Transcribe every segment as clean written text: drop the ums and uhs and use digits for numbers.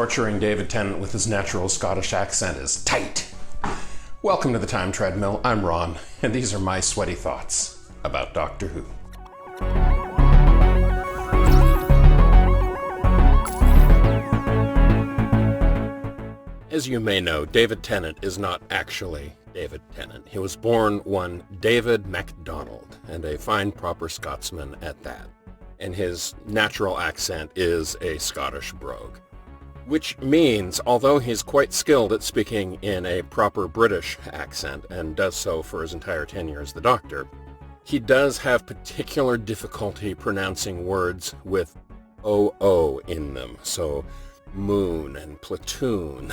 torturing David Tennant with his natural Scottish accent is tight. Welcome to the Time Treadmill. I'm Ron, and these are my sweaty thoughts about Doctor Who. As you may know, David Tennant is not actually David Tennant. He was born one David MacDonald, and a fine proper Scotsman at that. And his natural accent is a Scottish brogue. Which means, although he's quite skilled at speaking in a proper British accent, and does so for his entire tenure as the Doctor, he does have particular difficulty pronouncing words with O-O in them, so moon and platoon.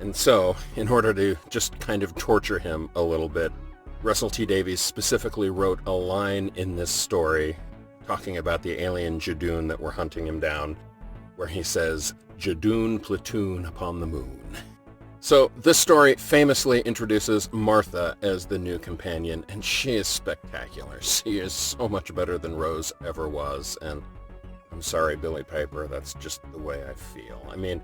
And so, in order to just kind of torture him a little bit, Russell T Davies specifically wrote a line in this story talking about the alien Judoon that were hunting him down, where he says, "Judoon platoon upon the moon." So this story famously introduces Martha as the new companion, and she is spectacular. She is so much better than Rose ever was, and I'm sorry, Billy Piper, that's just the way I feel. I mean,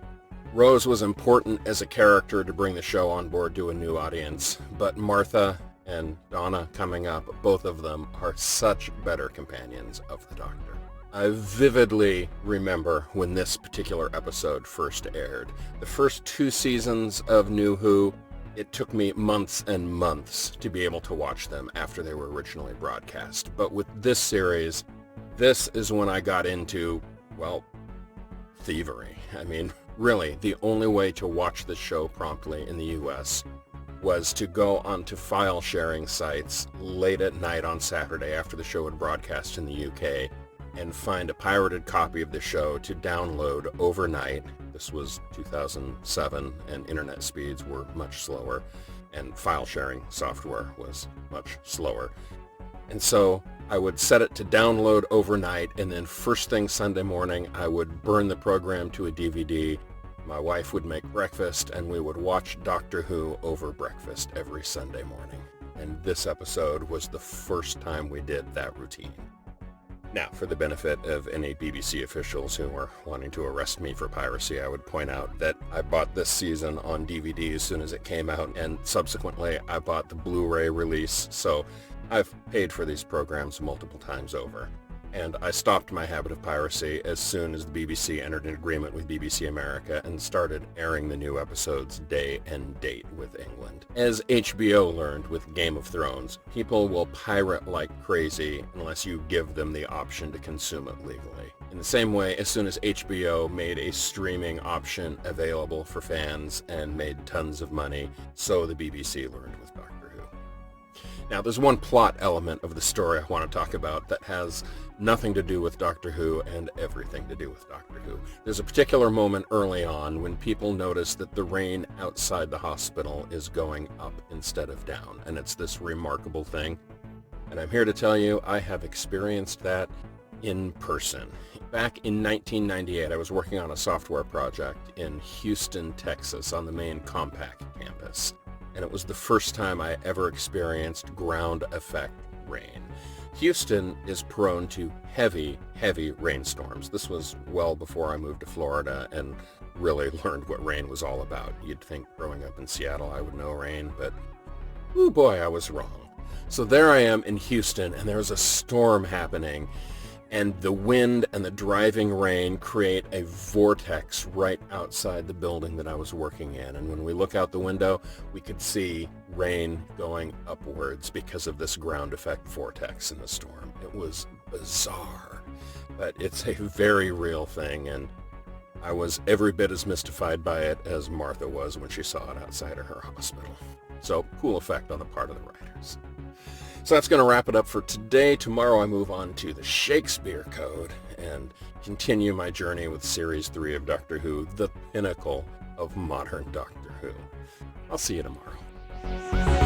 Rose was important as a character to bring the show on board to a new audience, but Martha and Donna coming up, both of them are such better companions of the Doctor. I vividly remember when this particular episode first aired. The first 2 seasons of New Who, it took me months and months to be able to watch them after they were originally broadcast. But with this series, this is when I got into, well, thievery. I mean, really, the only way to watch the show promptly in the US was to go onto file-sharing sites late at night on Saturday after the show had broadcast in the UK and find a pirated copy of the show to download overnight. This was 2007, and internet speeds were much slower, and file-sharing software was much slower. And so I would set it to download overnight, and then first thing Sunday morning, I would burn the program to a DVD. My wife would make breakfast, and we would watch Doctor Who over breakfast every Sunday morning. And this episode was the first time we did that routine. Now, for the benefit of any BBC officials who were wanting to arrest me for piracy, I would point out that I bought this season on DVD as soon as it came out, and subsequently I bought the Blu-ray release, so I've paid for these programs multiple times over. And I stopped my habit of piracy as soon as the BBC entered an agreement with BBC America and started airing the new episodes day and date with England. As HBO learned with Game of Thrones, people will pirate like crazy unless you give them the option to consume it legally. In the same way, as soon as HBO made a streaming option available for fans and made tons of money, so the BBC learned with Doctor Who. Now, there's one plot element of the story I want to talk about that has nothing to do with Doctor Who and everything to do with Doctor Who. There's a particular moment early on when people notice that the rain outside the hospital is going up instead of down, and it's this remarkable thing. And I'm here to tell you, I have experienced that in person. Back in 1998, I was working on a software project in Houston, Texas, on the main Compact campus. And it was the first time I ever experienced ground effect rain. Houston is prone to heavy, heavy rainstorms. This was well before I moved to Florida and really learned what rain was all about. You'd think growing up in Seattle I would know rain, but oh boy, I was wrong. So there I am in Houston, and there's a storm happening, and the wind and the driving rain create a vortex right outside the building that I was working in. And when we look out the window, we could see rain going upwards because of this ground effect vortex in the storm. It was bizarre, but it's a very real thing, and I was every bit as mystified by it as Martha was when she saw it outside of her hospital. So, cool effect on the part of the writers. So that's going to wrap it up for today. Tomorrow I move on to the Shakespeare Code and continue my journey with Series 3 of Doctor Who, the pinnacle of modern Doctor Who. I'll see you tomorrow.